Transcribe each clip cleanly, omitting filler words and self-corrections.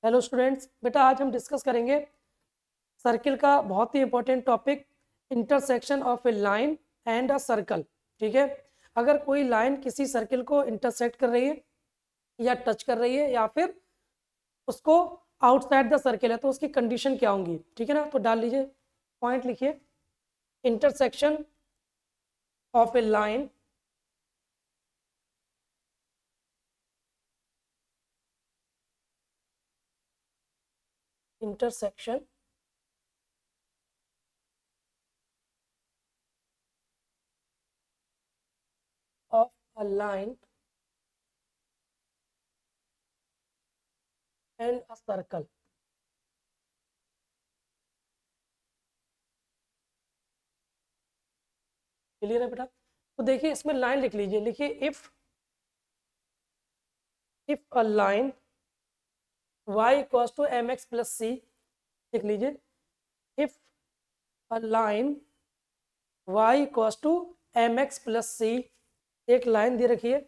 Hello students, बेटा आज हम डिस्कस करेंगे सर्किल का बहुत ही important topic, intersection of a line and a circle. ठीक है, अगर कोई लाइन किसी सर्किल को इंटरसेक्ट कर रही है या टच कर रही है या फिर उसको आउटसाइड द सर्किल है तो उसकी कंडीशन क्या होंगी। ठीक है ना, तो डाल लीजिए, पॉइंट लिखिए, intersection of a line intersection of a line and a circle. Clear है बेटा? तो देखिए इसमें लाइन लिख लीजिए, लिखिए if a line y equals to m x plus c, लिख लीजिए, if a line y equals to m x plus c, एक लाइन दे रखी है,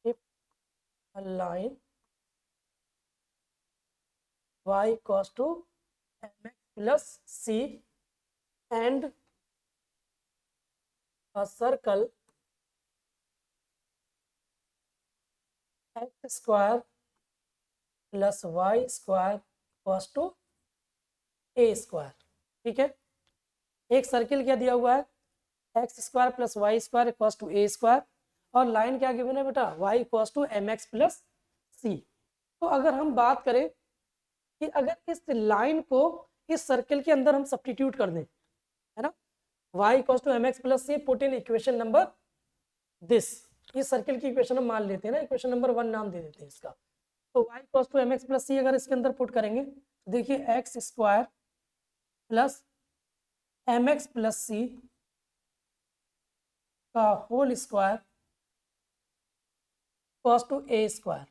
if a line y equals to m x plus c and a circle x square plus y square equals to a square. ठीक है, एक circle क्या दिया हुआ है, x square plus y square equals to a square, और line क्या given है बेटा, y equals to m x plus c. तो अगर हम बात करें कि अगर इस लाइन को इस सर्किल के अंदर हम सब्स्टिट्यूट कर दें, है ना, y equals to m x plus c, put in equation number this, इस सर्किल की इक्वेशन हम मान लेते हैं ना, इक्वेशन नंबर 1 नाम दे देते हैं इसका। तो y equals to m x plus c अगर इसके अंदर पुट करेंगे तो देखिए x square plus m x plus c का whole square equals to a square.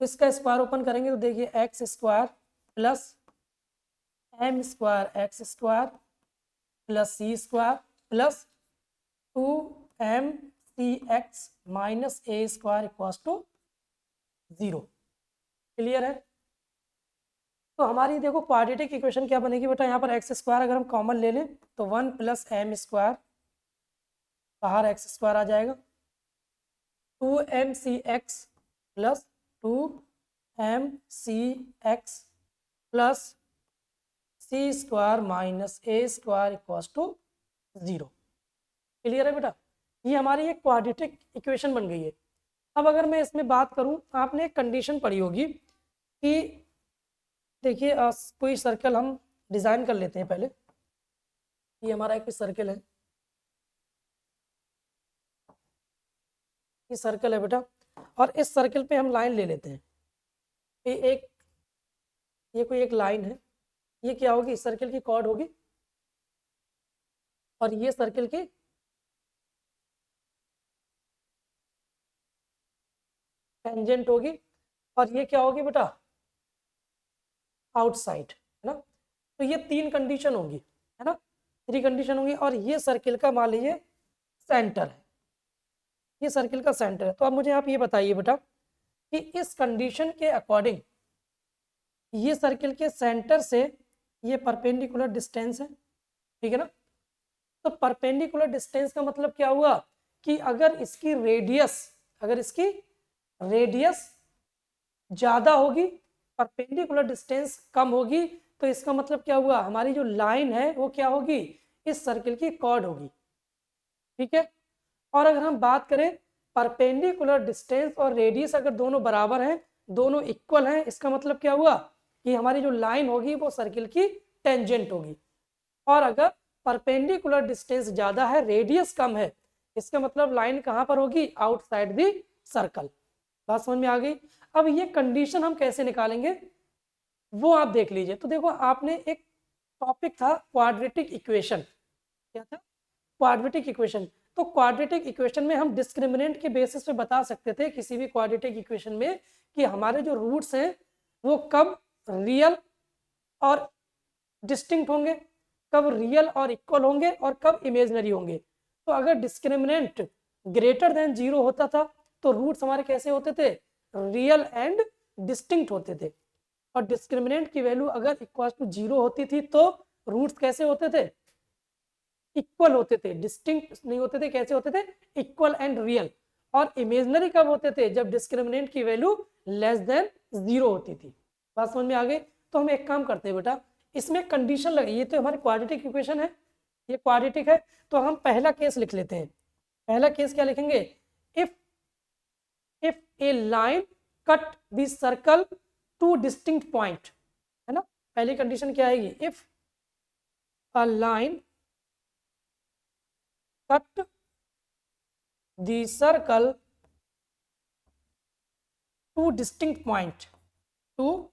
तो इसका स्क्वायर ओपन करेंगे तो देखिए x square plus M square x square plus c square plus 2mcx minus A square equals to 0। Clear है? तो हमारी देखो क्वाड्रेटिक इक्वेशन क्या बनेगी बेटा, यहाँ पर एक्स स्क्वायर अगर हम कॉमन ले लें तो 1 प्लस एम स्क्वायर, बाहर एक्स स्क्वायर आ जाएगा, 2mcx plus 2mcx plus c square minus A square equals to 0। Clear है बेटा? ये हमारी एक क्वाड्रेटिक इक्वेशन बन गई है। अब अगर मैं इसमें बात करूं, आपने एक कंडीशन पढ़ी होगी कि देखिए कोई सर्कल हम डिज़ाइन कर लेते हैं पहले। ये हमारा एक सर्कल है, ये सर्कल है बेटा, और इस सर्कल पे हम लाइन ले लेते हैं। ये कोई एक लाइन है, ये क्या होगी, इस सर्कल की कॉर्ड होगी और ये सर्कल की टेंजेंट होगी, और ये क्या होगी बेटा, आउटसाइड, है ना। तो ये 3 कंडीशन होंगी, है ना, 3 कंडीशन होंगी, और ये सर्कल का मान लीजिए सेंटर है, ये सर्कल का सेंटर है। तो अब मुझे आप ये बताइए बेटा कि इस कंडीशन के अकॉर्डिंग ये सर्कल के सेंटर से ये परपेंडिकुलर डिस्टेंस है, ठीक है ना। तो परपेंडिकुलर डिस्टेंस का मतलब क्या हुआ कि अगर इसकी रेडियस ज्यादा होगी, परपेंडिकुलर डिस्टेंस कम होगी, तो इसका मतलब क्या हुआ, हमारी जो लाइन है वो क्या होगी, इस सर्कल की कॉर्ड होगी। ठीक है, और अगर हम बात करें परपेंडिकुलर डिस्टेंस और रेडियस अगर दोनों बराबर हैं, दोनों इक्वल हैं, इसका मतलब क्या हुआ कि हमारी जो लाइन होगी वो सर्कल की टेंजेंट होगी। और अगर परपेंडिकुलर डिस्टेंस ज्यादा है, रेडियस कम है, इसका मतलब लाइन कहां पर होगी, आउटसाइड द सर्कल। बात समझ में आ गई? अब ये कंडीशन हम कैसे निकालेंगे वो आप देख लीजिए। तो देखो, आपने एक टॉपिक था क्वाड्रेटिक इक्वेशन, क्या था, क्वाड्रेटिक इक्वेशन। तो क्वाड्रेटिक इक्वेशन में हम डिस्क्रिमिनेंट के बेसिस पे बता सकते थे किसी भी क्वाड्रेटिक इक्वेशन में कि हमारे जो रूट्स हैं वो कब रियल और डिस्टिंक्ट होंगे, कब रियल और इक्वल होंगे, और कब इमेजनरी होंगे। तो अगर डिस्क्रिमिनेंट ग्रेटर देन 0 होता था तो रूट्स हमारे कैसे होते थे, रियल एंड डिस्टिंक्ट होते थे। और डिस्क्रिमिनेंट की वैल्यू अगर इक्वल टू 0 होती थी तो रूट्स कैसे होते थे, इक्वल होते थे, डिस्टिंक्ट नहीं होते थे। कैसे होते थे, इक्वल एंड रियल। और इमेजनरी कब होते थे, जब डिस्क्रिमिनेंट की वैल्यू लेस देन 0 होती थी। बात समझ में आ गई। तो हम एक काम करते हैं बेटा, इसमें कंडीशन लगे, ये तो हमारी क्वाड्रेटिक इक्वेशन है, ये क्वाड्रेटिक है, तो हम पहला केस लिख लेते हैं। पहला केस क्या लिखेंगे, if A line cut the circle two distinct point, है ना। पहली कंडीशन क्या आएगी, if a line cut the circle two distinct point, two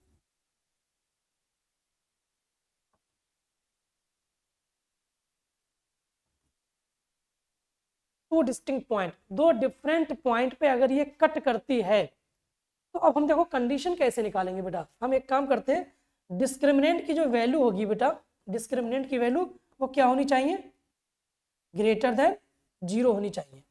distinct point, दो डिफरेंट पॉइंट पे अगर ये कट करती है, तो अब हम देखो कंडीशन कैसे निकालेंगे बेटा। हम एक काम करते हैं, डिस्क्रिमिनेंट की जो वैल्यू होगी बेटा, डिस्क्रिमिनेंट की वैल्यू वो क्या होनी चाहिए, ग्रेटर देन 0 होनी चाहिए।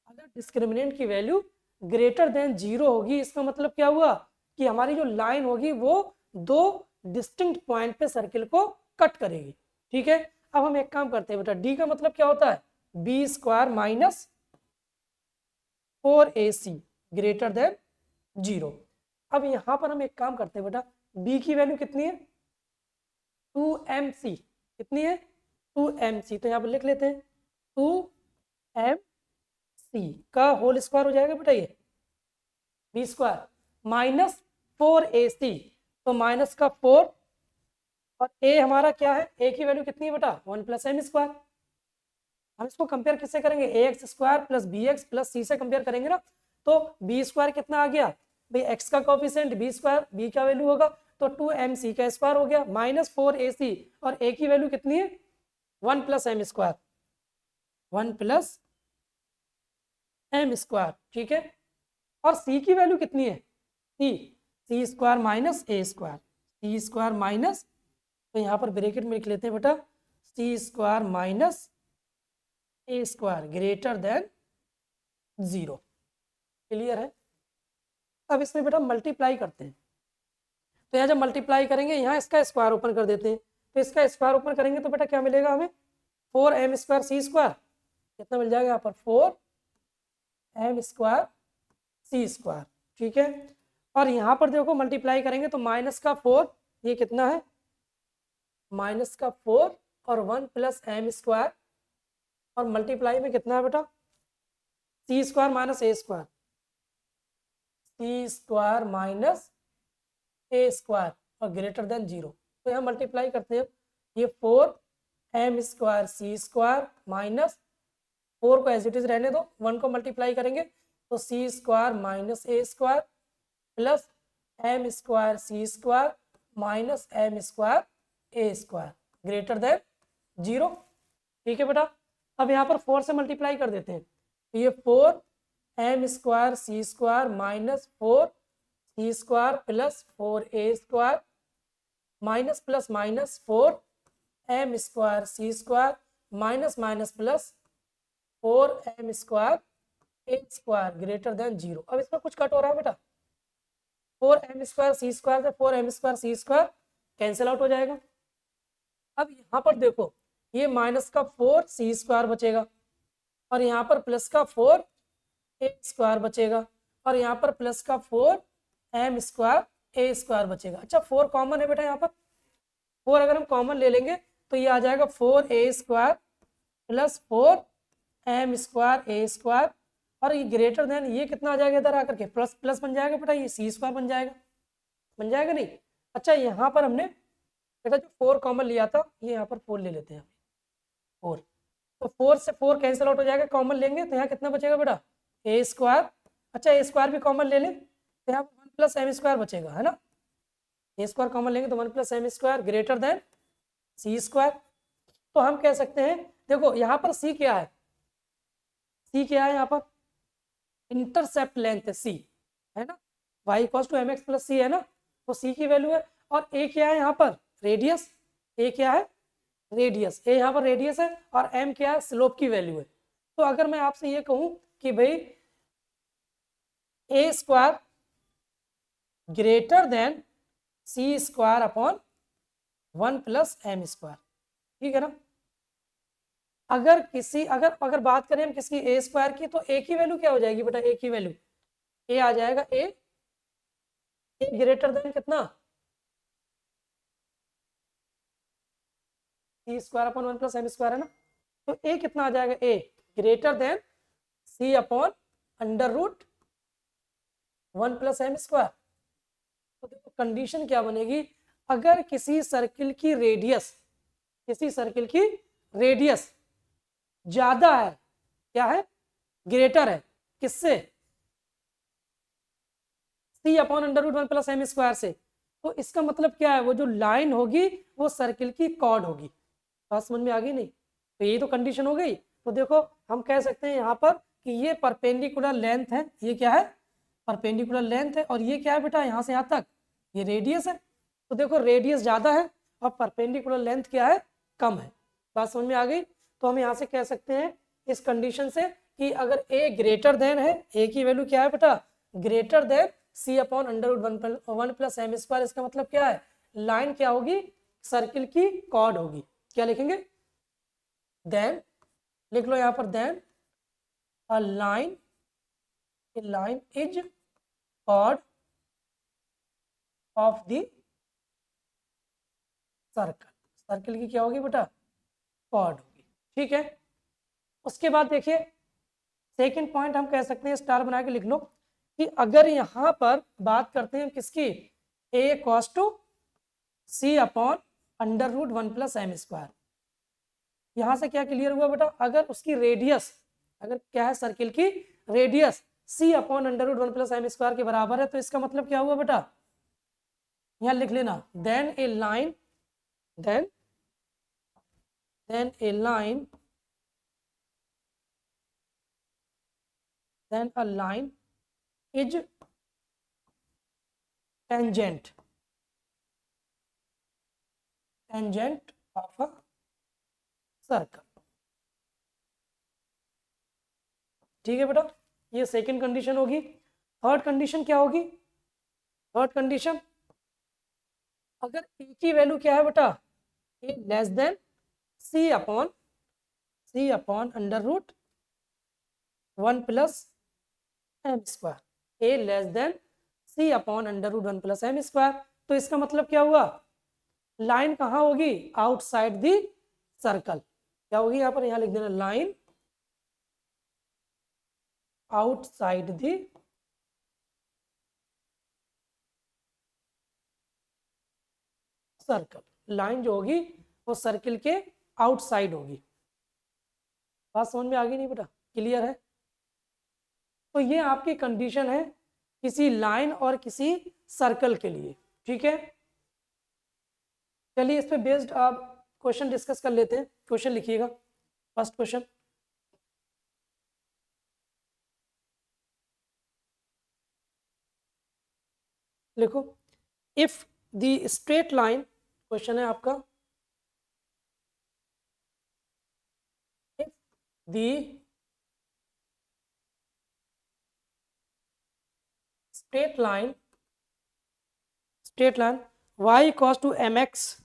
अगर डिस्क्रिमिनेंट की वैल्यू ग्रेटर देन 0 होगी, इसका मतलब क्या हुआ कि हमारी जो लाइन होगी वो दो डिस्टिंक्ट पॉइंट पे सर्किल को कट करेगी। ठीक है, अब हम एक काम करते हैं बेटा, डी का मतलब क्या होता है, b square minus 4ac greater than 0। अब यहां पर हम एक काम करते हैं बेटा, b की वैल्यू कितनी है, 2mc, कितनी है 2mc, तो यहां पर लिख लेते हैं 2mc का होल स्क्वायर हो जाएगा बेटा, ये b स्क्वायर माइनस 4ac, तो माइनस का 4, और a हमारा क्या है, a की वैल्यू कितनी है बेटा 1 प्लस एम स्क्वायर। हम इसको कंपेयर किससे करेंगे, a x square plus b x plus c से कंपेयर करेंगे ना। तो बी स्क्वायर कितना आ गया भाई, एक्स का कोफिशिएंट बी स्क्वायर, बी का वैल्यू होगा तो 2mc का स्क्वायर हो गया माइनस 4ac, और ए की वैल्यू कितनी है 1 plus M square, 1 plus M square. ठीक है, और सी की वैल्यू कितनी है, सी स्क्वायर माइनस ए स्क्वायर, सी स्क्वायर माइनस, तो यहाँ पर ब्रैकेट में लिख लेते हैं बेटा सी स्क्वायर माइनस ए स्क्वायर ग्रेटर देन 0। क्लियर है। अब इसमें बेटा मल्टीप्लाई करते हैं, तो यहाँ जब मल्टीप्लाई करेंगे यहाँ इसका स्क्वायर ओपन कर देते हैं, तो इसका स्क्वायर ओपन करेंगे तो बेटा क्या मिलेगा हमें, 4m स्क्वायर सी स्क्वायर, कितना मिल जाएगा यहाँ पर 4m स्क्वायर सी स्क्वायर। ठीक है, और यहाँ पर देखो मल्टीप्लाई करेंगे तो माइनस का 4, ये कितना है माइनस का 4 और 1 प्लस एम स्क्वायर, और मल्टीप्लाई में कितना है बेटा सी स्क्वायर माइनस ए स्क्वायर, सी स्क्वायर माइनस ए स्क्वायर और ग्रेटर देन 0। तो यहाँ मल्टीप्लाई करते हैं, ये 4m स्क्वायर सी स्क्वायर माइनस 4 को एज इट इज रहने दो, 1 को मल्टीप्लाई करेंगे तो सी square minus A square plus M square C square minus M square a square greater than 0। ठीक है बेटा, अब यहाँ पर 4 से मल्टीप्लाई कर देते हैं, तो ये 4m square C square minus 4c square plus 4a square minus plus minus 4m square C square minus minus plus 4m square a square greater than 0। अब इसमें कुछ कट हो रहा है बेटा, 4m स्क्वायर सी स्क्वायर से 4m स्क्वायर सी square cancel out हो जाएगा। अब यहाँ पर देखो ये माइनस का 4c स्क्वायर बचेगा, और यहाँ पर प्लस का 4a स्क्वायर बचेगा, और यहाँ पर प्लस का 4m स्क्वायर ए स्क्वायर बचेगा। अच्छा 4 कॉमन है बेटा, यहाँ पर 4 अगर हम कॉमन ले लेंगे तो ये आ जाएगा 4a square plus 4m square a square, और ये ग्रेटर देन ये कितना आ जाएगा इधर आकर के प्लस प्लस बन जाएगा बेटा, ये सी स्क्वायर बन जाएगा नहीं। अच्छा यहाँ पर हमने बेटा जो 4 कॉमन लिया था, ये यहाँ पर 4 ले लेते हैं 4, तो 4 से 4 कैंसिल आउट हो जाएगा, कॉमन लेंगे तो यहाँ कितना बचेगा बेटा ए स्क्वायर। अच्छा ए स्क्वायर भी कॉमन ले लें तो यहाँ पर 1 प्लस एम स्क्वायर बचेगा, है ना। ए स्क्वायर कॉमन लेंगे तो 1 plus M square greater than c square. तो हम कह सकते हैं देखो यहाँ पर सी क्या है, सी क्या है यहाँ पर इंटरसेप्ट लेंथ सी है ना, y equals to m x plus c है ना, तो सी की वैल्यू है। और ए क्या है यहाँ पर रेडियस, ए क्या है रेडियस, ए यहाँ पर रेडियस है, और एम क्या है स्लोप की वैल्यू है। तो अगर मैं आपसे ये कहूँ कि भाई a square greater than c square upon 1 plus M square, ठीक है ना। अगर अगर बात करें हम किसकी, ए स्क्वायर की, तो ए की वैल्यू क्या हो जाएगी बेटा, ए की वैल्यू ए आ जाएगा ए ग्रेटर देन कितना, c square upon 1 plus M square है ना। तो ए कितना आ जाएगा, a greater than c upon under root 1 plus M square. तो देखो कंडीशन क्या बनेगी, अगर किसी सर्किल की रेडियस ज्यादा है, क्या है, ग्रेटर है किससे, c upon under root 1 plus M square से, तो इसका मतलब क्या है, वो जो लाइन होगी वो सर्किल की कॉर्ड होगी। बात समझ में आ गई नहीं, तो ये तो कंडीशन हो गई। तो देखो हम कह सकते हैं यहाँ पर कि ये परपेंडिकुलर लेंथ है, ये क्या है, परपेंडिकुलर लेंथ है, और ये क्या है बेटा, यहाँ से यहाँ तक ये रेडियस है। तो देखो रेडियस ज़्यादा है और परपेंडिकुलर लेंथ क्या है, कम है। बात समझ में आ गई। तो हम यहाँ से कह सकते हैं इस कंडीशन से कि अगर ए ग्रेटर देन है, ए की वैल्यू क्या है बेटा, greater than c upon under root 1 plus M square, इसका मतलब क्या है, लाइन क्या होगी, सर्किल की कॉर्ड होगी। क्या लिखेंगे, देन लिख लो यहाँ पर, then a line is chord of the circle की क्या होगी बेटा, कॉर्ड होगी, ठीक है। उसके बाद देखिए सेकंड पॉइंट हम कह सकते हैं, स्टार बना के लिख लो, कि अगर यहाँ पर बात करते हैं किसकी, a cos to c upon under root 1 plus M square, यहाँ से क्या क्लियर हुआ बेटा, अगर उसकी रेडियस, अगर क्या है सर्किल की radius c upon under root 1 plus M square के बराबर है, तो इसका मतलब क्या हुआ बेटा, यहाँ लिख लेना, then a line then a line is tangent of a circle, ठीक है बेटा। ये सेकंड कंडीशन होगी। थर्ड कंडीशन क्या होगी, थर्ड कंडीशन, अगर ए की वैल्यू क्या है बेटा, a less than c upon under root 1 plus M square, a less than c upon under root 1 plus M square, तो इसका मतलब क्या हुआ, लाइन कहाँ होगी, आउटसाइड दी सर्कल, क्या होगी यहाँ पर, यहाँ लिख देना, line outside the circle, line जो होगी वो सर्किल के आउटसाइड होगी। बात समझ में आ गई नहीं बेटा, क्लियर है। तो ये आपकी कंडीशन है किसी लाइन और किसी सर्कल के लिए, ठीक है। चलिए इस पे बेस्ड आप क्वेश्चन डिस्कस कर लेते हैं। क्वेश्चन लिखिएगा, फर्स्ट क्वेश्चन लिखो, if the straight line, question है आपका, if the straight line y equals to mx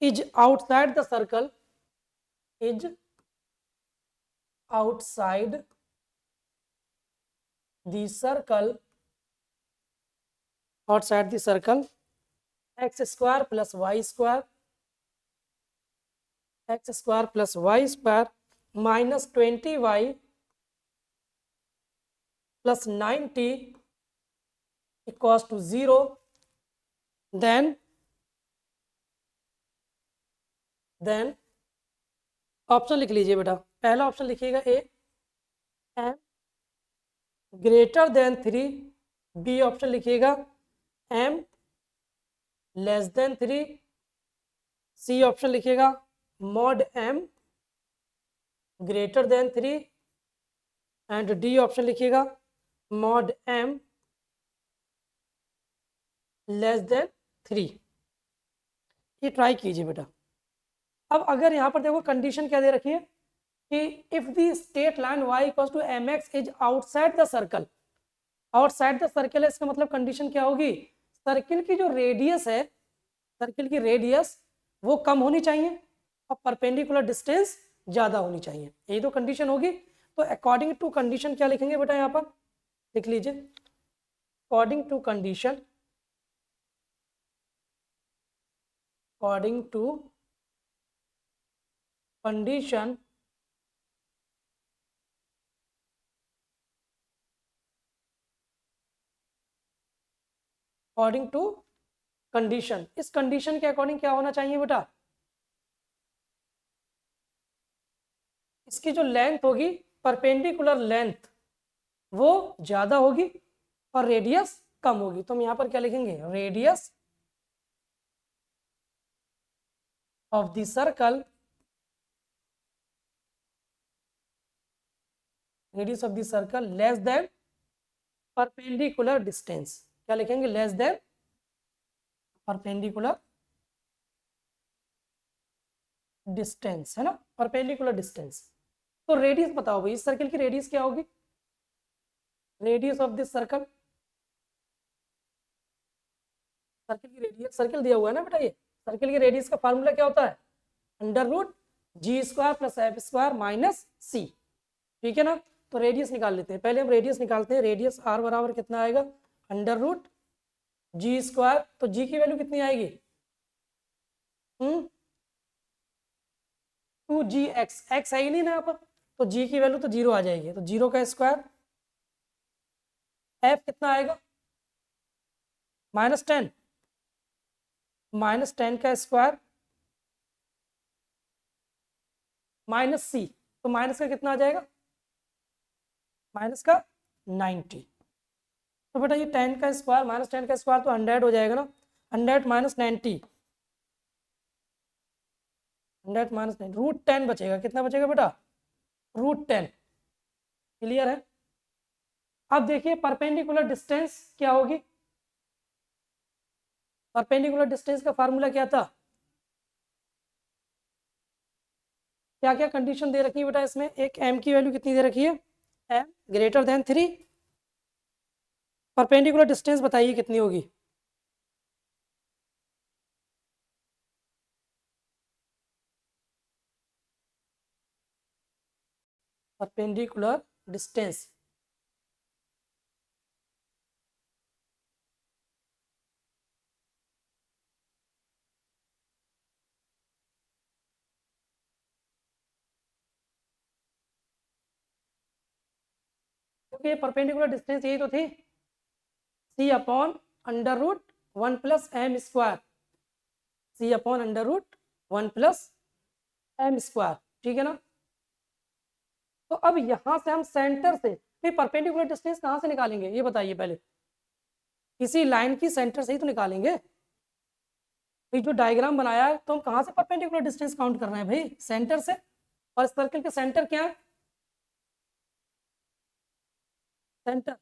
is outside the circle, outside the circle x square plus y square minus 20y plus 90 equals to 0, then option लिख लीजिए बेटा। पहला option लिखिएगा a, m greater than 3, b option लिखिएगा m less than 3, c option लिखिएगा mod m greater than 3, and d option लिखिएगा mod m less than 3। ये try कीजिए बेटा। अब अगर यहाँ पर देखो कंडीशन क्या दे रखी है, कि if the straight line y equals to mx is outside the circle, outside the circle है, इसका मतलब कंडीशन क्या होगी, सर्किल की जो रेडियस है, सर्किल की रेडियस वो कम होनी चाहिए और परपेंडिकुलर डिस्टेंस ज्यादा होनी चाहिए, यही तो कंडीशन होगी। तो अकॉर्डिंग टू कंडीशन क्या लिखेंगे बेटा, यहाँ पर लिख लीजिए, according to condition, according to condition according to condition, इस कंडीशन के अकॉर्डिंग क्या होना चाहिए बेटा, इसकी जो लेंथ होगी, परपेंडिकुलर लेंथ वो ज्यादा होगी और रेडियस कम होगी। तो हम यहाँ पर क्या लिखेंगे, radius of the circle, radius of the circle less than perpendicular distance, क्या लिखेंगे, लेस देन परपेंडिकुलर डिस्टेंस, है ना, परपेंडिकुलर डिस्टेंस। तो रेडियस बताओ भाई, इस सर्कल की रेडियस क्या होगी, radius of this circle, circle की रेडियस, सर्कल दिया हुआ है ना बेटा, ये सर्कल की रेडियस का फार्मूला क्या होता है, under root g square plus f square minus c, ठीक है ना। तो रेडियस निकाल लेते हैं, पहले हम रेडियस निकालते हैं, रेडियस आर बराबर कितना आएगा, अंडर रूट जी स्क्वायर, तो जी की वैल्यू कितनी आएगी, 2g एक्स है ही नहीं ना यहाँ पर, तो जी की वैल्यू तो जीरो आ जाएगी, तो जीरो का स्क्वायर, एफ कितना आएगा, -10, -10 का स्क्वायर माइनस सी, तो माइनस का कितना आ जाएगा, माइनस का 90। तो बेटा ये 10 का स्क्वायर माइनस 10 का स्क्वायर तो 100 हो जाएगा ना, 100 माइनस 90, 100 माइनस 90, √10 बचेगा, कितना बचेगा बेटा, √10, क्लियर है। अब देखिए परपेंडिकुलर डिस्टेंस क्या होगी, परपेंडिकुलर डिस्टेंस का फार्मूला क्या था, क्या क्या कंडीशन दे रखी है बेटा इसमें, एक m की वैल्यू कितनी दे रखी है, m greater than 3, perpendicular distance बताइए कितनी होगी, परपेंडिकुलर डिस्टेंस, क्योंकि परपेंडिकुलर डिस्टेंस यही तो थी, c upon under root 1 plus M square, c upon under root 1 plus M square, ठीक है ना। तो अब यहां से हम सेंटर से परपेंडिकुलर डिस्टेंस कहां से निकालेंगे, ये बताइए पहले, किसी लाइन की सेंटर से ही तो निकालेंगे, भाई जो डायग्राम बनाया है तो हम कहां से परपेंडिकुलर डिस्टेंस काउंट कर रहे हैं भाई, सेंटर से, और सर्कल के सेंटर क्या है, सेंटर,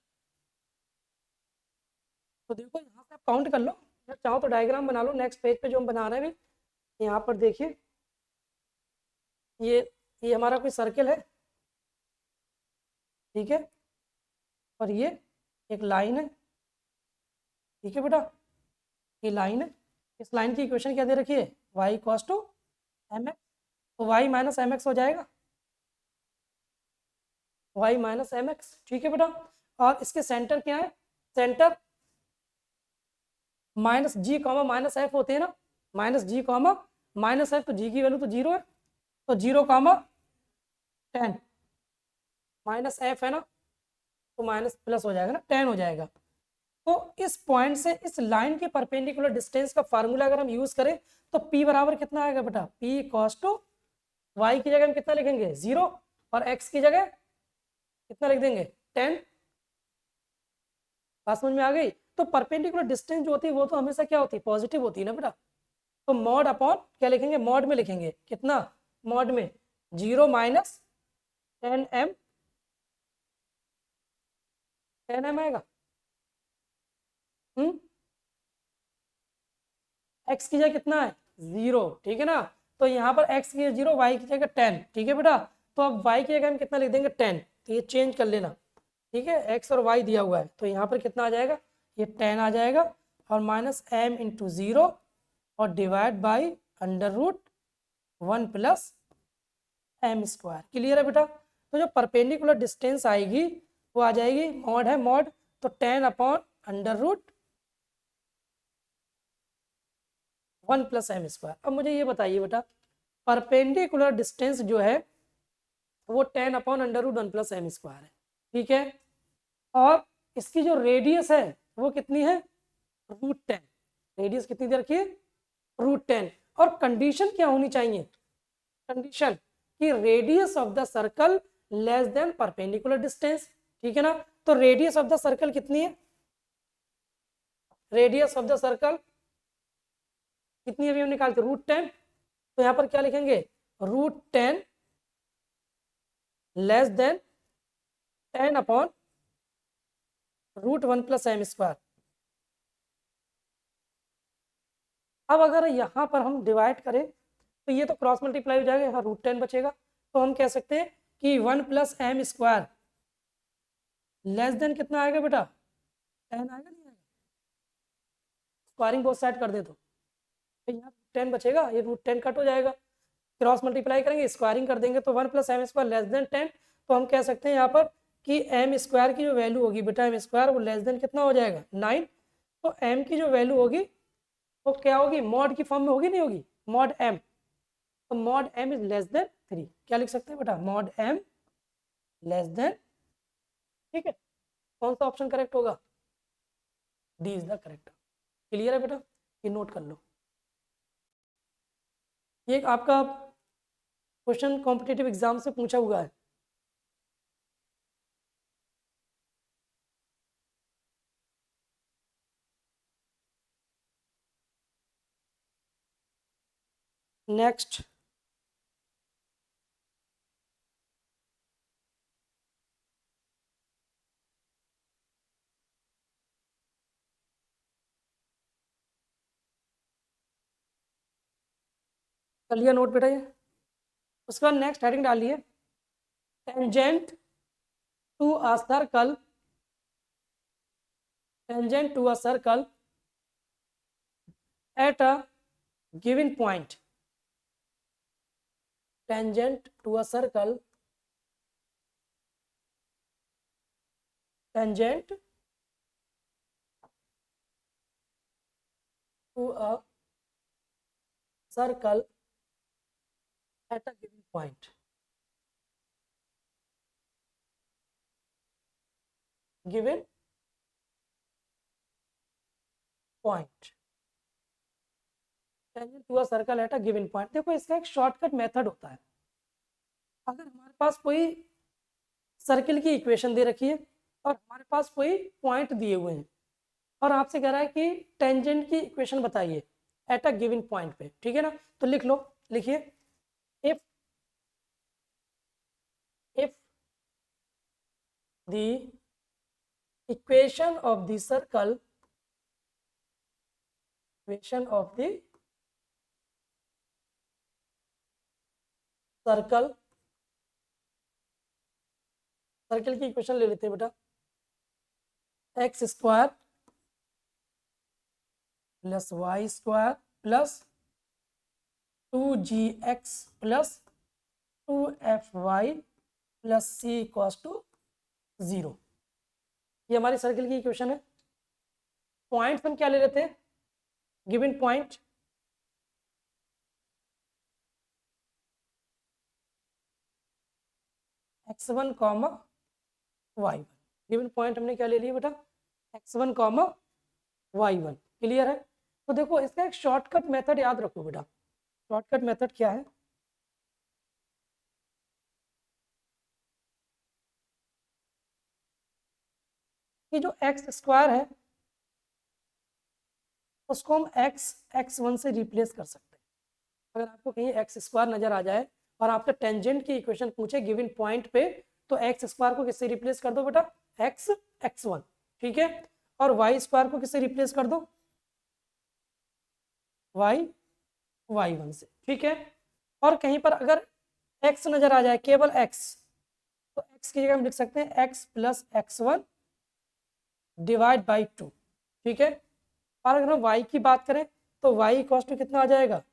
तो देखो यहाँ से आप काउंट कर लो, या चाहो तो डायग्राम बना लो, नेक्स्ट पेज पे जो हम बना रहे हैं भी, यहाँ पर देखिए, ये हमारा कोई सर्कल है, ठीक है, और ये एक लाइन है, ठीक है बेटा, ये लाइन है, इस लाइन की इक्वेशन क्या दे रखी है, y इक्वल्स टू mx, तो y माइनस एम हो जाएगा, y माइनस एम, ठीक है बेटा। और इसके सेंटर क्या है, सेंटर माइनस जी कॉमा माइनस एफ होते हैं ना, माइनस जी कॉमा माइनस एफ, तो जी की वैल्यू तो जीरो है, तो 0,10 माइनस एफ है ना, तो माइनस प्लस हो जाएगा ना, 10 हो जाएगा। तो इस पॉइंट से इस लाइन के परपेंडिकुलर डिस्टेंस का फार्मूला अगर हम यूज करें तो p बराबर कितना आएगा बेटा, p इक्वल्स टू y की जगह हम कितना लिखेंगे 0, और x की जगह कितना लिख देंगे 10, बात समझ में आ गई। तो परपेंडिकुलर डिस्टेंस जो होती है वो तो हमेशा क्या होती है, पॉजिटिव होती है ना बेटा, तो मॉड अपॉन क्या लिखेंगे, मॉड में लिखेंगे, कितना मॉड में 0 माइनस 10m, 10m आएगा, x की जगह कितना है 0, ठीक है ना, तो यहाँ पर x की 0, y की जगह 10, ठीक है बेटा। तो अब y की जगह हम कितना लिख देंगे 10, तो ये चेंज कर लेना, ठीक है। x और y दिया हुआ है तो यहाँ पर कितना आ जाएगा, ये 10 आ जाएगा, और माइनस m इंटू 0 और divide by under root 1 plus M square. Clear है बेटा। तो जो परपेंडिकुलर डिस्टेंस आएगी वो आ जाएगी, मॉड है मॉड, तो 10 upon under root 1 plus M square. अब मुझे ये बताइए बेटा, परपेंडिकुलर डिस्टेंस जो है वो 10 upon under root 1 plus M square है, ठीक है। और इसकी जो रेडियस है वो कितनी है, रूट 10। रेडियस कितनी दे रखी है, रूट 10। और कंडीशन क्या होनी चाहिए, कंडीशन कि radius of the circle less than perpendicular distance, ठीक है ना। तो रेडियस ऑफ द सर्कल कितनी है, रेडियस ऑफ द सर्कल कितनी अभी हम निकालते, रूट 10। तो यहाँ पर क्या लिखेंगे, root 10 less than 10 upon root 1 plus M square. अब अगर यहाँ पर हम डिवाइड करें तो ये तो क्रॉस मल्टीप्लाई हो जाएगा, यहाँ रूट 10 बचेगा। तो हम कह सकते हैं कि 1 plus M square less than कितना आएगा बेटा, 10 आएगा, नहीं आएगा। स्क्वायरिंग बोथ साइड कर दे तो यहाँ 10 बचेगा, ये रूट 10 कट हो जाएगा। क्रॉस मल्टीप्लाई करेंगे, स्क्वायरिंग कर देंगे तो 1 plus M square less than 10। तो हम कह सकते हैं यहाँ पर कि एम स्क्वायर की जो वैल्यू होगी बेटा, एम स्क्वायर वो लेस देन कितना हो जाएगा, 9। तो एम की जो वैल्यू होगी वो क्या होगी, मॉड की फॉर्म में होगी, नहीं होगी, मॉड एम। तो mod m is less than 3। क्या लिख सकते हैं बेटा, मॉड एम लेस देन, ठीक है। कौन सा ऑप्शन करेक्ट होगा, D is the correct. Clear है बेटा, ये नोट कर लो। ये आपका क्वेश्चन कॉम्पिटिटिव एग्जाम से पूछा हुआ है। नेक्स्ट, कर लिया नोट बेटा ये। उसके बाद नेक्स्ट हेडिंग डालिए, tangent to a circle, tangent to a circle at a given point, tangent to a circle, tangent to a circle at a given point, given point, tangent to a circle at a given point. देखो इसका एक shortcut method होता है। अगर हमारे पास कोई circle की equation दे रखी है और हमारे पास कोई पॉइंट दिए हुए हैं और आपसे कह रहा है कि टेंजेंट की इक्वेशन बताइए एट अ गिवन पॉइंट पे, ठीक है ना। तो लिख लो, लिखिए, if the equation of the circle, equation of the circle, circle की इक्वेशन ले लेते हैं बेटा, x square plus y square plus 2gx plus 2fy plus c equals to 0। ये हमारी सर्कल की इक्वेशन है। पॉइंट्स हम क्या ले लेते हैं, given point, x1 comma y1। Given point हमने क्या ले लिया बेटा, x1 कॉमा y1। क्लियर है। तो देखो इसका एक शॉर्टकट मेथड याद रखो बेटा। शॉर्टकट मेथड क्या है, कि जो एक्स स्क्वायर है उसको हम x1 से रिप्लेस कर सकते हैं। अगर आपको कहीं एक्स स्क्वायर नजर आ जाए और आपका टेंजेंट की इक्वेशन पूछे गिवन पॉइंट पे, तो एक्स स्क्वायर को किससे रिप्लेस कर दो बेटा, x1, ठीक है। और वाई स्क्वायर को किससे रिप्लेस कर दो, y1 से, ठीक है। और कहीं पर अगर x नजर आ जाए, केवल x, तो x की जगह हम लिख सकते हैं x plus x1 divide by 2, ठीक है। और अगर हम y की बात करें तो y इक्वल टू कितना आ जाएगा,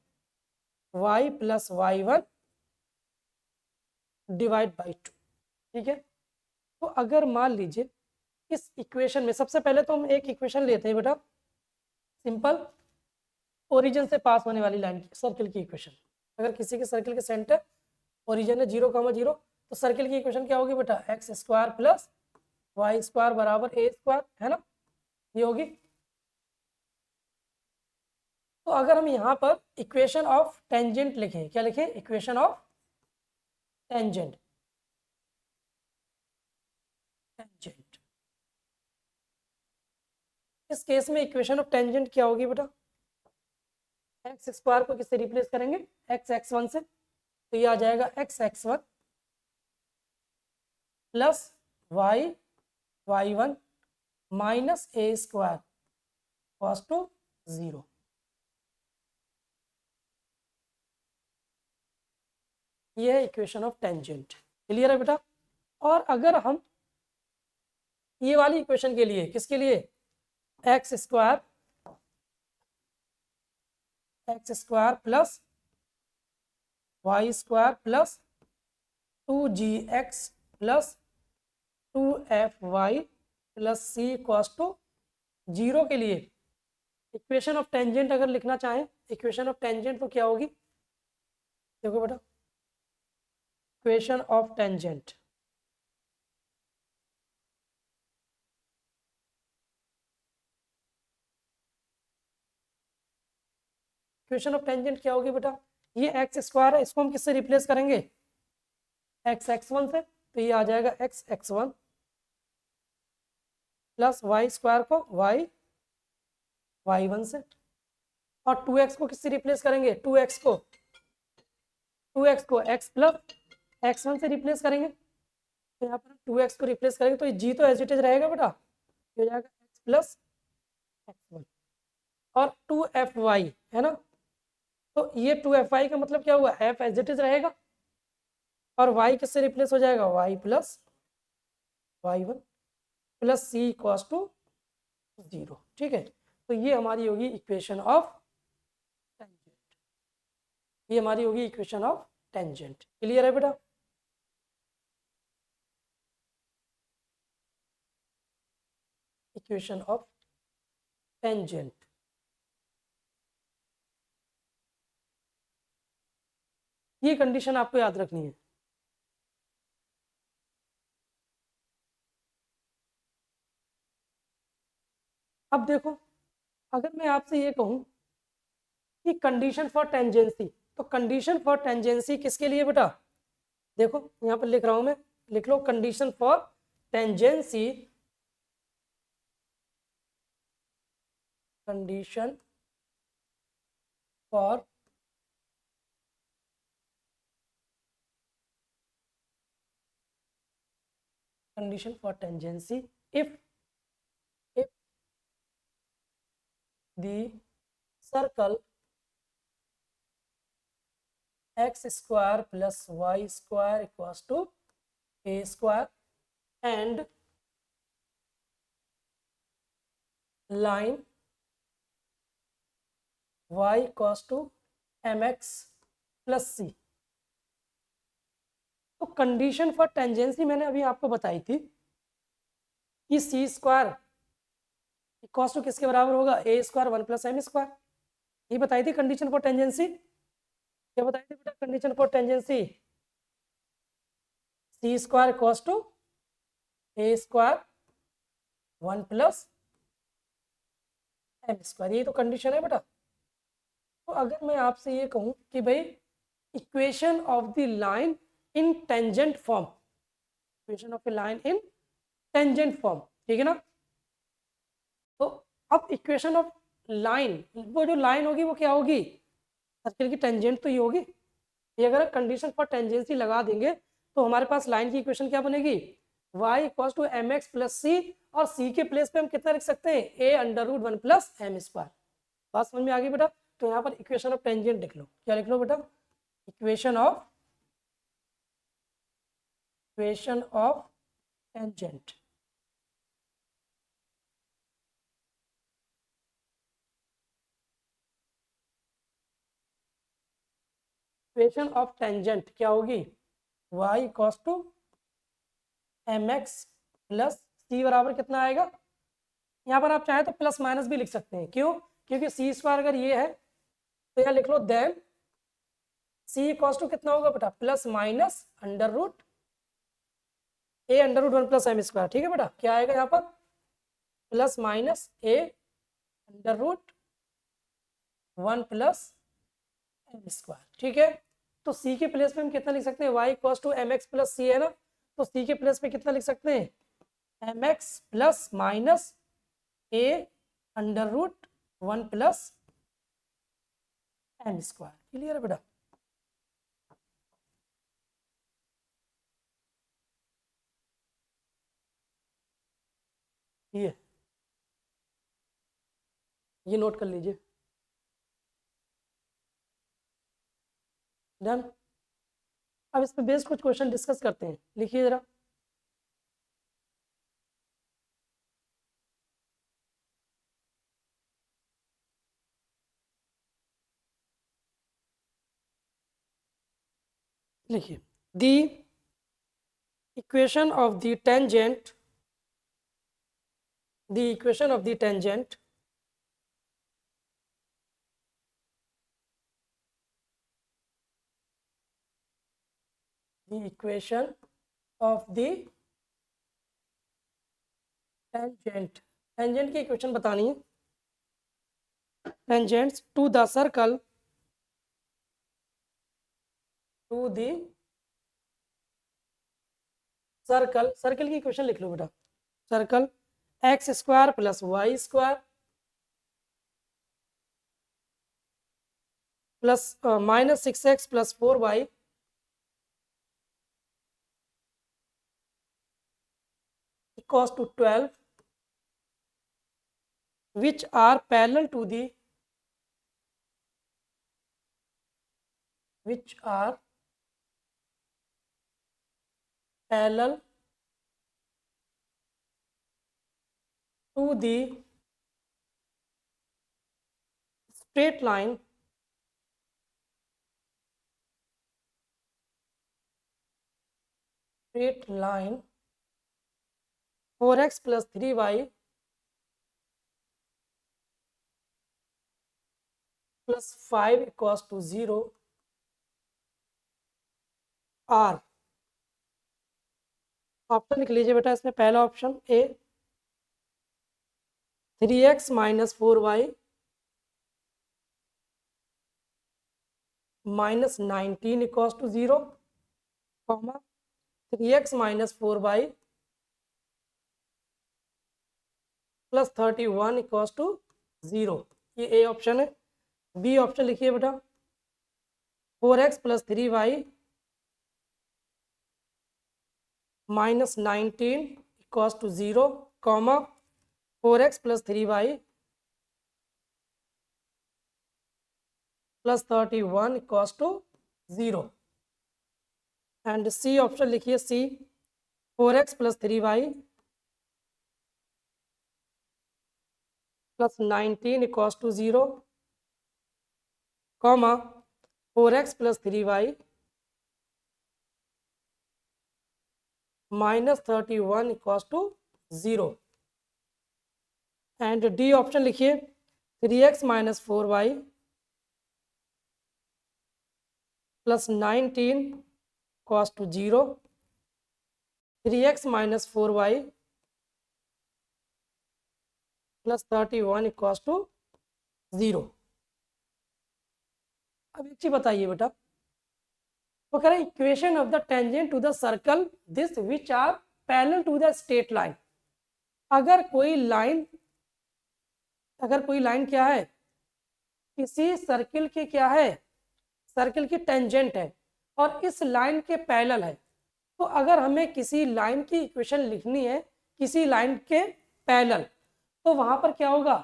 y plus y1 divide by 2, ठीक है। तो अगर मान लीजिए इस इक्वेशन में, सबसे पहले तो हम एक इक्वेशन लेते हैं बेटा, सिंपल ओरिजिन से पास होने वाली लाइन की, सर्किल की इक्वेशन। अगर किसी के सर्किल के सेंटर ओरिजिन है 0,0, तो सर्किल की इक्वेशन क्या होगी बेटा, x square plus y square बराबर ए स्क्वायर, है ना, ये होगी। तो अगर हम यहाँ पर इक्वेशन ऑफ टेंजेंट लिखें, क्या लिखें, इक्वेशन ऑफ टेंजेंट, टेंजेंट, इस केस में इक्वेशन ऑफ टेंजेंट क्या होगी बेटा, एक्स स्क्वायर को किससे रिप्लेस करेंगे, एक्स x1 से, तो ये आ जाएगा x x1 plus y y1 minus ए स्क्वायर कॉस टू 0। ये है इक्वेशन ऑफ टेंजेंट, क्लियर है बेटा। और अगर हम ये वाली इक्वेशन के लिए, किसके लिए, x square plus y square plus 2gx plus 2fy plus c cos two 0 के लिए इक्वेशन ऑफ टेंजेंट अगर लिखना चाहें, इक्वेशन ऑफ टेंजेंट तो क्या होगी, देखो बेटा, equation of tangent, equation of tangent क्या होगी बेटा, ये एक्स स्क्वायर है, इसको हम किससे रिप्लेस करेंगे, एक्स x1 से, तो ये आ जाएगा x x1 plus y square को वाई y1 से, और 2x को किससे रिप्लेस करेंगे, 2x को x प्लस x1 से रिप्लेस करेंगे। तो यहाँ पर 2x को रिप्लेस करेंगे तो ये g तो एज इट इज रहेगा बेटा, ये हो जाएगा x प्लस x1 और 2fy, है ना, तो ये 2fy का मतलब क्या हुआ, f एज इट इज रहेगा, और y किससे रिप्लेस हो जाएगा, y plus y1 plus c equals to 0, ठीक है। तो ये हमारी होगी इक्वेशन ऑफ टेंजेंट, ये हमारी होगी इक्वेशन ऑफ टेंजेंट, क्लियर है बेटा। इक्वेशन ऑफ टेंजेंट, ये कंडीशन आपको याद रखनी है। अब देखो, अगर मैं आपसे ये कहूं कि कंडीशन फॉर टेंजेंसी, तो कंडीशन फॉर टेंजेंसी किसके लिए बेटा, देखो यहाँ पर लिख रहा हूं मैं, लिख लो condition for tangency, condition for condition for tangency if the circle x square plus y square equals to a square and line y equals to mx plus c। तो कंडीशन फॉर टेंजेंसी मैंने अभी आपको बताई थी कि सी square equals to किसके बराबर होगा, ए स्क्वायर 1 प्लस एम स्क्वायर, ये बताई थी कंडीशन फॉर टेंजेंसी। क्या बताई थी बेटा condition for tangency, c square equals to a square 1 plus M square, ये तो कंडीशन है बेटा। तो अगर मैं आपसे ये कहूँ कि भाई equation of the line in tangent form, equation of a line in tangent form, ठीक है ना, तो अब इक्वेशन ऑफ लाइन, वो जो लाइन होगी वो क्या होगी, सर्किल की टेंजेंट तो ये होगी। ये अगर कंडीशन फॉर टेंजेंसी लगा देंगे तो हमारे पास लाइन की इक्वेशन क्या बनेगी, y equals to m x plus c, और c के प्लेस पे हम कितना लिख सकते हैं, a under root 1 plus M square. बात समझ में आ गई बेटा। तो यहाँ पर इक्वेशन ऑफ टेंजेंट लिख लो, क्या लिख लो बेटा, equation of equation of tangent. Equation of tangent क्या होगी, y equals to m x plus c बराबर कितना आएगा, यहाँ पर आप चाहें तो प्लस माइनस भी लिख सकते हैं, क्यों, क्योंकि सी स्क्वायर अगर ये है तो यहाँ लिख लो देन सी इक्वल्स टू कितना होगा बेटा, plus minus under root a under root 1 plus M square. ठीक है बेटा, क्या आएगा यहाँ पर, plus minus a under root 1 plus M square. ठीक है, तो सी के प्लेस पे हम कितना लिख सकते हैं, y equals to m x plus c है ना, तो सी के प्लेस पे कितना लिख सकते हैं, m x plus minus a under root 1 plus M square. Clear है बेटा, ये नोट कर लीजिए। डन। अब इस पे बेस्ड कुछ क्वेश्चन डिस्कस करते हैं, लिखिए जरा। लिखिए, the equation of the tangent, the equation of the tangent the equation of the tangent, tangent की इक्वेशन बतानी है, tangents to the circle, to the circle, circle की इक्वेशन लिख लो बेटा, circle x square plus y square plus minus 6x plus 4y equals to 12, which are parallel to the, which are parallel to the straight line, straight line 4x plus 3y plus 5 equals to 0 r। Option लिख लीजिए बेटा, इसमें पहला option A 3x minus 4y minus 19 equals to 0, comma 3x minus 4y plus 31 equals to 0, ये A option है। B option लिखिए बेटा, 4x plus 3y minus 19 equals to 0, comma 4x plus 3y plus 31 equals to 0। And C option लिखिए, C 4x plus 3y plus 19 equals to 0, comma 4x plus 3y minus 31 equals to 0। And d option लिखिए, 3x minus 4y plus 19 equals to 0, 3x minus 4y plus 31 equals to 0। अब एक चीज बताइए बेटा, वो कह रहे हैं equation of the tangent to the circle this which are parallel to the straight line. अगर कोई लाइन क्या है, किसी सर्किल के क्या है, सर्किल की टेंजेंट है और इस लाइन के पैरेलल है, तो अगर हमें किसी लाइन की इक्वेशन लिखनी है किसी लाइन के पैरेलल, तो वहां पर क्या होगा,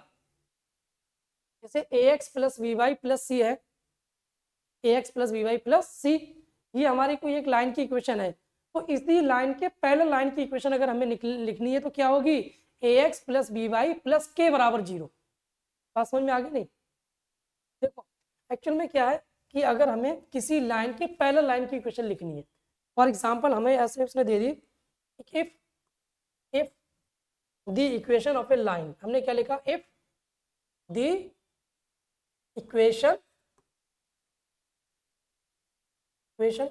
जैसे ax plus b y plus c है, ax plus b y plus c, ये हमारी कोई एक लाइन की इक्वेशन है, तो इसी लाइन के पैरेलल लाइन की इक्वेशन अगर हमें लिखनी है तो क्या होगी, ax plus b y plus के बराबर 0। बात समझ में आ गई नहीं? देखो एक्चुअल में क्या है कि अगर हमें किसी लाइन के पैरेलल लाइन की इक्वेशन लिखनी है, फॉर एग्जांपल हमें ऐसे उसने दे दी, if the equation of a line, हमने क्या लिखा, if the equation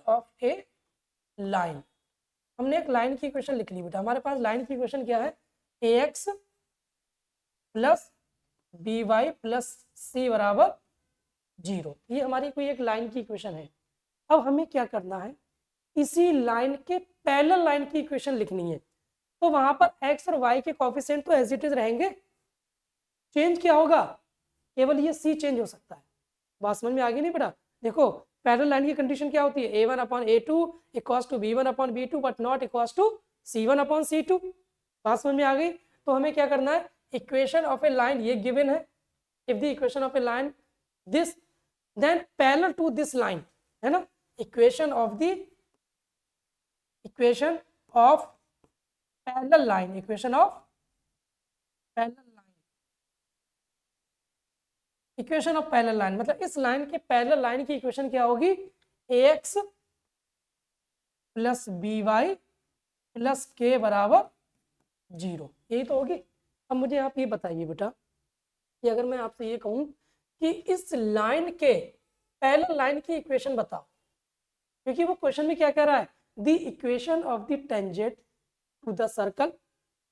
of a line, हमने एक लाइन की इक्वेशन लिख ली बेटा। हमारे पास लाइन की इक्वेशन क्या है, ax plus b y plus c बराबर 0। ये हमारी कोई एक लाइन की इक्वेशन है। अब हमें क्या करना है, इसी लाइन के पैरेलल लाइन की इक्वेशन लिखनी है। तो वहां पर x और y के कोएफिशिएंट तो एज इट इज रहेंगे, चेंज क्या होगा, केवल ये c चेंज हो सकता है। बात समझ में आ गई नहीं बेटा? देखो पैरेलल लाइन की कंडीशन क्या होती है, a1 upon a2 equals to b1 upon b2 but not equals to c1 upon c2। बात समझ में आ गई? तो हमें क्या करना है, इक्वेशन ऑफ ए लाइन ये गिवन है, if the equation of a line this then parallel to this line, है ना, equation of parallel line, equation of parallel line, equation of parallel line मतलब इस लाइन के पैरेलल लाइन की इक्वेशन क्या होगी, ax plus b y plus के बराबर 0, यही तो होगी। अब मुझे आप ये बताइए बेटा कि अगर मैं आपसे ये कहूँ कि इस लाइन के पैरेलल लाइन की इक्वेशन बताओ, क्योंकि वो क्वेश्चन में क्या कह रहा है, the equation of the tangent to the circle.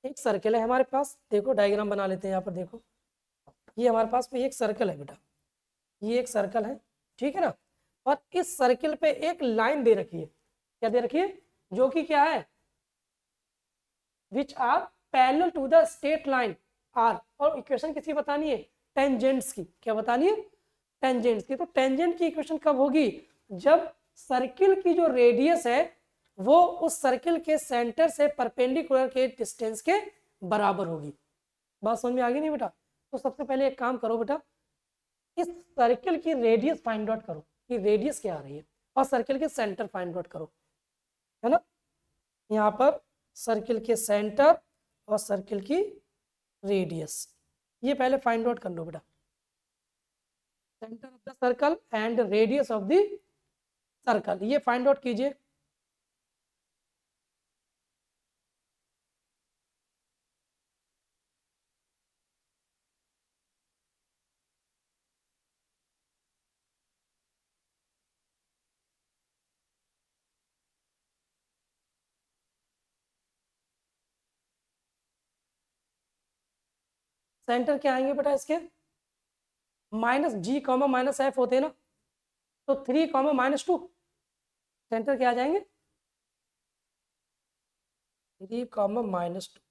एक सर्कल है हमारे पास, देखो डायग्राम बना लेते हैं यहाँ पर, देखो ये हमारे पास में एक सर्कल है बेटा, ये एक सर्कल है, ठीक है ना, और इस सर्कल पे एक लाइन दे रखी है, क्या दे रखी है, जो कि क्या है, which are parallel to the straight line are, और इक्वेशन किसकी बतानी है, टेंजेंट्स की। क्या बतानी है, टेंजेंट्स की। तो टेंजेंट की इक्वेशन कब होगी, जब सर्किल की जो रेडियस है वो उस सर्किल के सेंटर से परपेंडिकुलर के डिस्टेंस के बराबर होगी। बात समझ में आ गई नहीं बेटा? तो सबसे पहले एक काम करो बेटा, इस सर्किल की रेडियस फाइंड आउट करो कि रेडियस क्या आ रही है, और सर्किल के सेंटर फाइंड आउट करो, है ना। यहाँ पर सर्किल के सेंटर और सर्किल की रेडियस, ये पहले फाइंड आउट कर लो बेटा, centre of the circle and radius of the circle, ये फाइंड आउट कीजिए। सेंटर क्या आएंगे बेटा इसके, माइनस जी कॉमा माइनस एफ होते हैं ना, तो 3 कॉमा माइनस 2, सेंटर क्या आ जाएंगे, 3 कॉमा माइनस 2,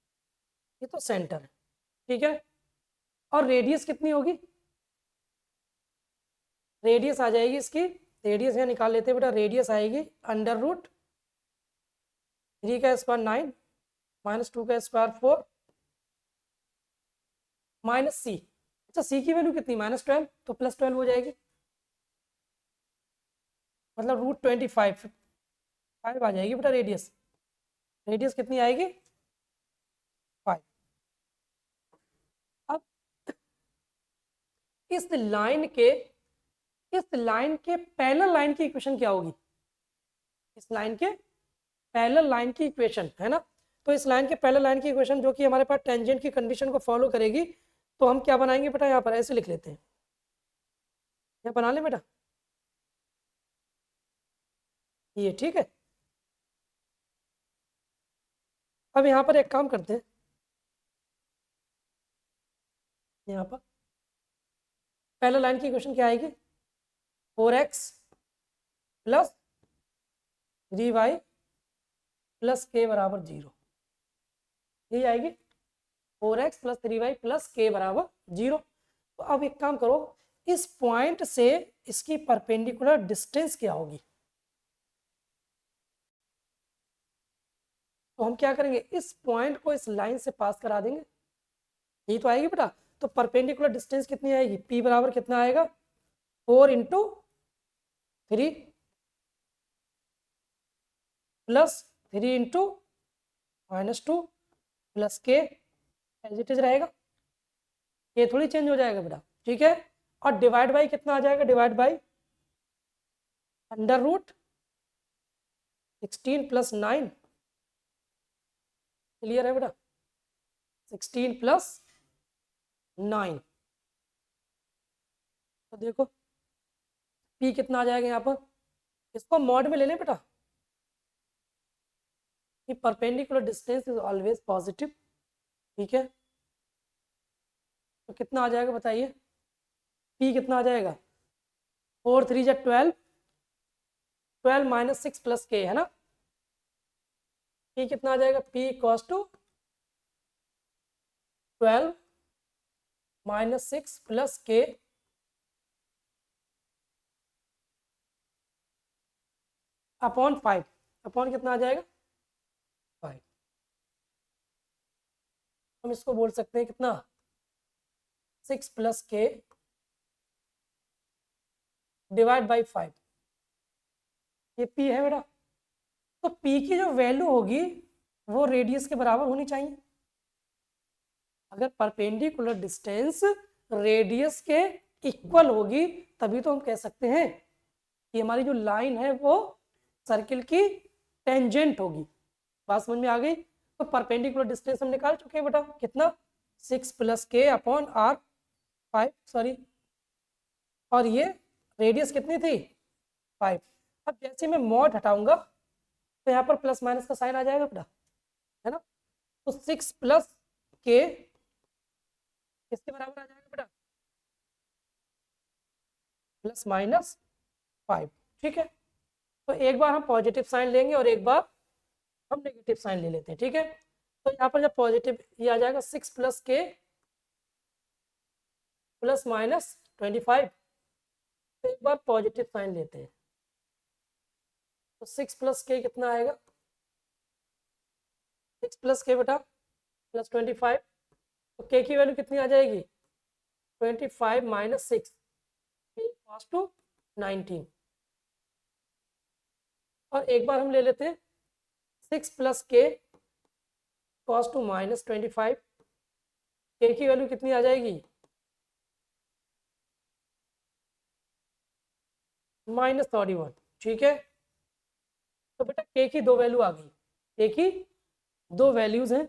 ये तो सेंटर है, ठीक है। और रेडियस कितनी होगी, रेडियस आ जाएगी इसकी, रेडियस यहाँ निकाल लेते हैं बेटा, रेडियस आएगी अंडर रूट 3 का स्क्वायर 9 माइनस 2 का स्क्वायर 4 माइनस सी, अच्छा सी की वैल्यू कितनी, -12, तो +12 हो जाएगी, मतलब √25 5 आ जाएगी बेटा रेडियस, रेडियस कितनी आएगी 5। अब इस लाइन के पैरेलल लाइन की इक्वेशन क्या होगी, इस लाइन के पैरेलल लाइन की इक्वेशन, है ना। तो इस लाइन के पैरेलल लाइन की इक्वेशन जो कि हमारे पास टेंजेंट की कंडीशन को फॉलो करेगी, तो हम क्या बनाएंगे बेटा, यहाँ पर ऐसे लिख लेते हैं, क्या बना ले बेटा, ये ठीक है। अब यहाँ पर एक काम करते हैं, यहाँ पर पैरेलल लाइन की इक्वेशन क्या आएगी, 4x प्लस 3y प्लस के बराबर 0, यही आएगी 4x प्लस 3y प्लस के बराबर 0। तो अब एक काम करो, इस पॉइंट से इसकी परपेंडिकुलर डिस्टेंस क्या होगी, तो हम क्या करेंगे, इस पॉइंट को इस लाइन से पास करा देंगे, यही तो आएगी बेटा। तो परपेंडिकुलर डिस्टेंस कितनी आएगी, p बराबर कितना आएगा, 4 × 3 प्लस 3 इंटू -2 प्लस के एज इट इज रहेगा, ये थोड़ी चेंज हो जाएगा बेटा, ठीक है। और डिवाइड बाई कितना आ जाएगा, डिवाइड बाई √16 प्लस 9, क्लियर है बेटा, 16 प्लस 9। तो देखो P कितना आ जाएगा यहाँ पर, इसको मॉड में ले लें बेटा कि perpendicular distance is always positive, ठीक है। तो कितना आ जाएगा बताइए, P कितना आ जाएगा, 4 3 जा 12, 12 माइनस 6 प्लस के है ना, P कितना आ जाएगा, P equals to 12 minus 6 plus k upon 5, upon कितना आ जाएगा 5। हम इसको बोल सकते हैं कितना, 6 प्लस के डिवाइड बाई 5, ये P है बेटा। तो P की जो वैल्यू होगी वो रेडियस के बराबर होनी चाहिए। अगर परपेंडिकुलर डिस्टेंस रेडियस के इक्वल होगी तभी तो हम कह सकते हैं कि हमारी जो लाइन है वो सर्किल की टेंजेंट होगी। बात समझ में आ गई। तो परपेंडिकुलर डिस्टेंस हम निकाल चुके हैं बेटा, कितना 6 plus k upon R 5, sorry, और ये रेडियस कितनी थी 5। अब जैसे मैं मॉड हटाऊंगा तो यहाँ पर प्लस माइनस का साइन आ जाएगा बेटा, है ना। तो 6 प्लस के किसके बराबर आ जाएगा बेटा, प्लस माइनस 5, ठीक है। तो एक बार हम पॉजिटिव साइन लेंगे और एक बार हम नेगेटिव साइन ले लेते हैं, ठीक है। तो यहाँ पर जब पॉजिटिव ये आ जाएगा 6 प्लस के प्लस माइनस 25, तो एक बार पॉजिटिव साइन लेते हैं। तो 6 प्लस के कितना आएगा, 6 प्लस के बेटा प्लस 25, तो के की वैल्यू कितनी आ जाएगी 25 माइनस 6 इक्वल्स टू 19। और एक बार हम ले लेते हैं 6 प्लस के कॉस टू माइनस 25, के की वैल्यू कितनी आ जाएगी -31, ठीक है। तो बेटा के की दो वैल्यू आ गई, के की दो वैल्यूज हैं।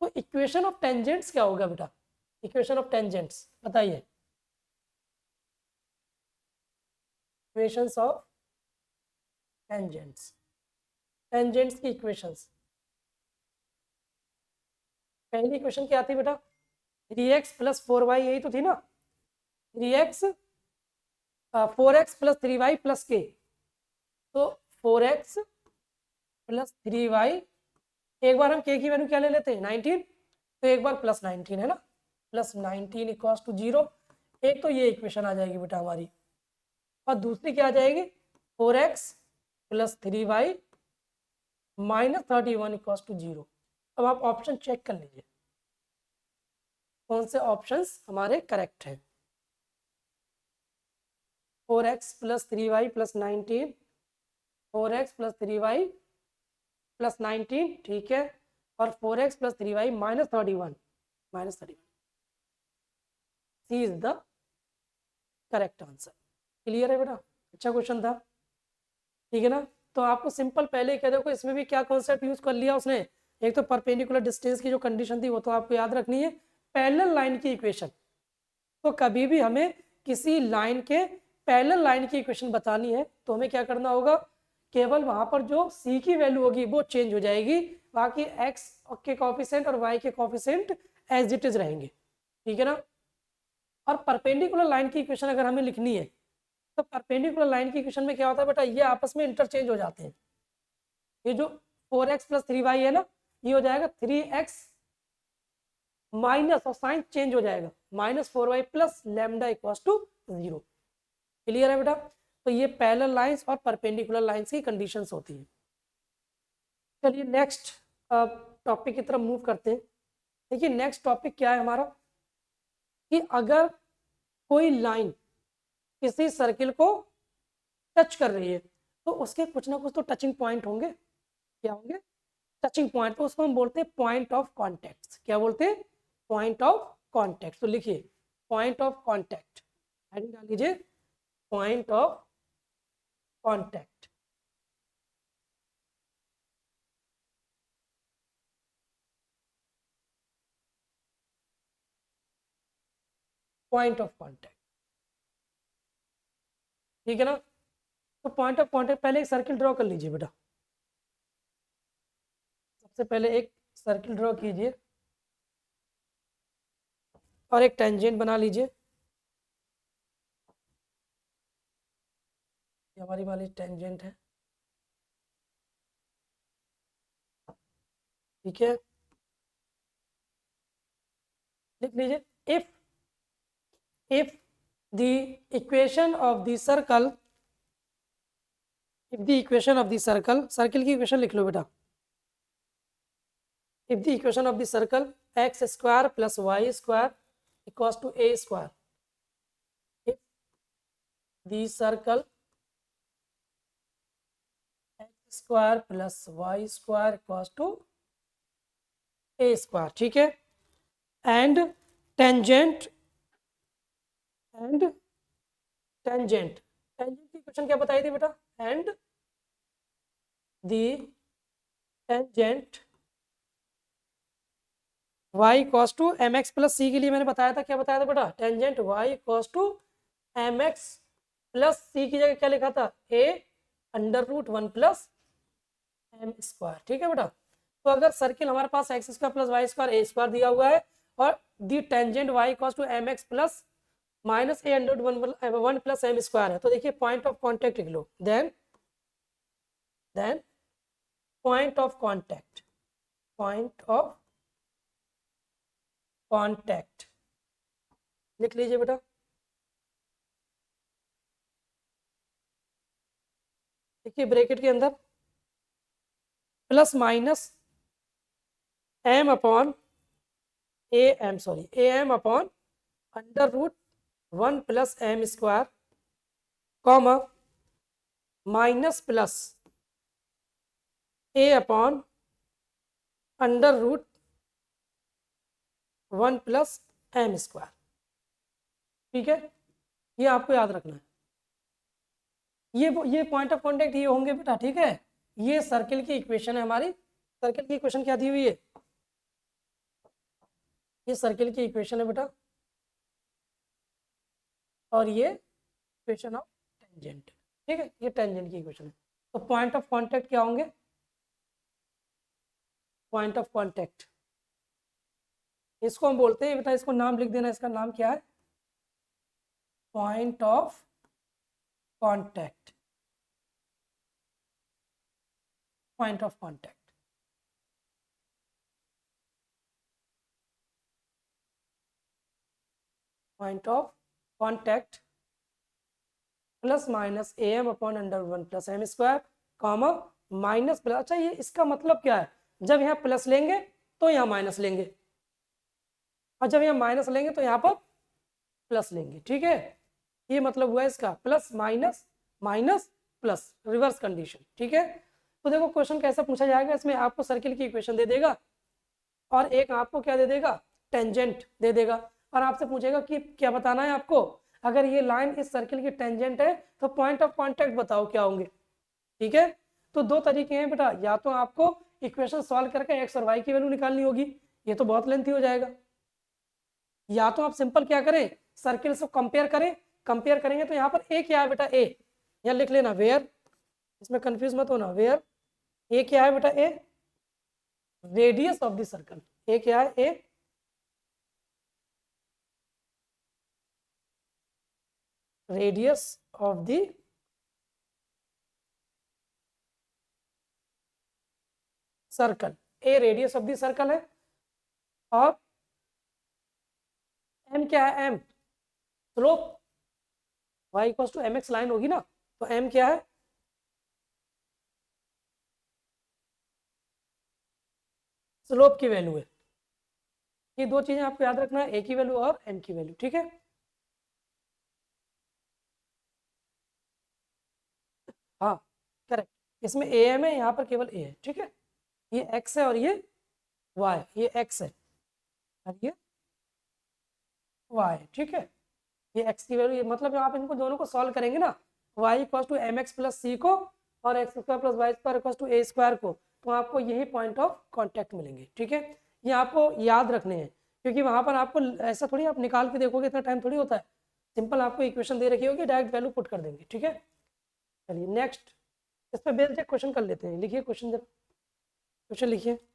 तो इक्वेशन ऑफ टेंजेंट्स क्या होगा बेटा, इक्वेशन ऑफ टेंजेंट्स बताइए, इक्वेशंस ऑफ टेंजेंट्स, टेंजेंट्स की इक्वेशंस। पहली इक्वेशन क्या थी बेटा, 3x प्लस 4y, यही तो थी ना, 3x 4x plus 3y plus के। तो 4x प्लस 3y, एक बार हम के की वैल्यू क्या ले लेते हैं 19, तो एक बार प्लस 19 है ना, प्लस 19 इक्वल्स टू 0। एक तो ये इक्वेशन आ जाएगी बेटा हमारी, और दूसरी क्या आ जाएगी 4x plus 3y minus 31 equals to 0। अब आप ऑप्शन चेक कर लीजिए कौन से ऑप्शंस हमारे करेक्ट हैं। 4x plus 3y plus 19, 4x plus 3y plus 19, ठीक है, और 4x plus 3y minus 31, C is the correct answer. Clear है बेटा, अच्छा क्वेश्चन था, ठीक है ना। तो आपको सिंपल पहले ही कह देखो इसमें भी क्या कॉन्सेप्ट यूज कर लिया उसने, एक तो परपेंडिकुलर डिस्टेंस की जो कंडीशन थी वो तो आपको याद रखनी है, पैरेलल लाइन की इक्वेशन। तो कभी भी हमें किसी लाइन के पैरेलल लाइन की इक्वेशन बतानी है तो हमें क्या करना होगा, केवल वहां पर जो c की वैल्यू होगी वो चेंज हो जाएगी, बाकी x के कोफिशिएंट और y के कोफिशिएंट एज इट इज रहेंगे, ठीक है ना। और परपेंडिकुलर लाइन की इक्वेशन अगर हमें लिखनी है तो परपेंडिकुलर लाइन की इक्वेशन में क्या होता है बेटा, ये आपस में इंटरचेंज हो जाते हैं। ये जो 4x प्लस 3y है ना, ये हो जाएगा 3x माइनस, और साइन चेंज हो जाएगा -4y plus lambda equals to 0। Clear है बेटा। तो ये पैरेलल लाइंस और परपेंडिकुलर लाइंस की कंडीशंस होती हैं। चलिए नेक्स्ट टॉपिक की तरफ मूव करते हैं। देखिए नेक्स्ट टॉपिक क्या है हमारा, कि अगर कोई लाइन किसी सर्किल को टच कर रही है तो उसके कुछ ना कुछ तो टचिंग पॉइंट होंगे, क्या होंगे, टचिंग पॉइंट, तो उसको हम बोलते हैं पॉइंट ऑफ कॉन्टेक्ट। क्या बोलते हैं? Point of contact. तो लिखिए पॉइंट ऑफ कॉन्टेक्ट, हेडिंग डाल लीजिए point of contact. Point of contact, ठीक है ना। तो पॉइंट ऑफ कॉन्टेक्ट, पहले एक सर्किल ड्रॉ कर लीजिए बेटा। सबसे पहले एक सर्किल ड्रॉ कीजिए और एक टेंजेंट बना लीजिए। ये हमारी वाली टेंजेंट है, ठीक है। लिख लीजिए if the equation of the circle, if the equation of the circle, circle की इक्वेशन लिख लो बेटा। if the equation of the circle x square plus y square equals to a square, if the circle x square plus y square equals to a square, ठीक है। and tangent tangent की इक्वेशन क्या बताई थी बेटा? and the tangent y cos to m x plus c के लिए मैंने बताया था, क्या बताया था बेटा? Tangent y cos to m x plus c की जगह क्या लिखा था? a under root 1 plus M square, ठीक है बेटा। तो अगर सर्किल हमारे पास x square plus y square a square दिया हुआ है और the tangent y cos to m x plus minus a under 1 plus M square है, तो देखिए पॉइंट ऑफ कॉन्टेक्ट लिख लो। Then point of contact, point of contact लिख लीजिए बेटा। देखिए ब्रैकेट के अंदर plus minus m upon a m upon under root 1 plus M square, comma minus plus a upon under root 1 plus M square, ठीक है। ये आपको याद रखना है। ये पॉइंट ऑफ कॉन्टेक्ट ये होंगे बेटा, ठीक है। ये सर्किल की इक्वेशन है हमारी। सर्किल की इक्वेशन क्या दी हुई है? ये सर्किल की इक्वेशन है बेटा, और ये इक्वेशन ऑफ टेंजेंट, ठीक है। ये टेंजेंट की इक्वेशन है। तो पॉइंट ऑफ कॉन्टेक्ट क्या होंगे? पॉइंट ऑफ कॉन्टेक्ट इसको हम बोलते हैं बेटा, इसको नाम लिख देना, इसका नाम क्या है? Point of contact, point of contact. Point of contact plus minus a m upon under 1 plus M square, comma minus plus. अच्छा, ये इसका मतलब क्या है? जब यहाँ प्लस लेंगे तो यहाँ माइनस लेंगे, और जब यहाँ माइनस लेंगे तो यहाँ पर प्लस लेंगे, ठीक है। ये मतलब हुआ इसका, plus minus minus plus, reverse condition, ठीक है। तो देखो क्वेश्चन कैसा पूछा जाएगा, इसमें आपको सर्किल की इक्वेशन दे देगा और एक आपको क्या दे देगा? टेंजेंट दे देगा, और आपसे पूछेगा कि क्या बताना है आपको। अगर ये लाइन इस सर्किल की टेंजेंट है तो पॉइंट ऑफ कॉन्टेक्ट बताओ क्या होंगे, ठीक है। तो दो तरीके हैं बेटा, या तो आपको इक्वेशन सॉल्व करके एक्स और वाई की वैल्यू निकालनी होगी, ये तो बहुत लेंथी हो जाएगा। या तो आप सिंपल क्या करें, सर्किल से कंपेयर करें। कंपेयर करेंगे तो यहाँ पर ए क्या है बेटा? ए यहाँ लिख लेना, वेयर, इसमें कंफ्यूज मत होना, वेयर ए क्या है बेटा? A radius of the circle. A क्या है? A radius of the circle. A radius of the circle है, और एम क्या है? M slope, y equals to m x line होगी ना, तो एम क्या है? स्लोप की वैल्यू है। ये दो चीजें आपको याद रखना है, ए की वैल्यू और एम की वैल्यू, ठीक है। हाँ करेक्ट, इसमें ए एम है, यहाँ पर केवल ए है, ठीक है। ये x है और ये y, ये x है और ये y, ठीक है। ये x की वैल्यू, मतलब आप इनको दोनों को सॉल्व करेंगे ना, y equal to m x plus c को और x square plus y square equal to a square को, तो आपको यही पॉइंट ऑफ कांटेक्ट मिलेंगे, ठीक है। ये आपको याद रखने हैं, क्योंकि वहां पर आपको ऐसा थोड़ी आप निकाल के देखोगे, इतना टाइम थोड़ी होता है। सिंपल आपको इक्वेशन दे रखी होगी, डायरेक्ट वैल्यू पुट कर देंगे, ठीक है। चलिए नेक्स्ट, इस पर बेस्ड एक क्वेश्चन कर लेते हैं। लिखिए क्वेश्चन, जब क्वेश्चन लिखिए।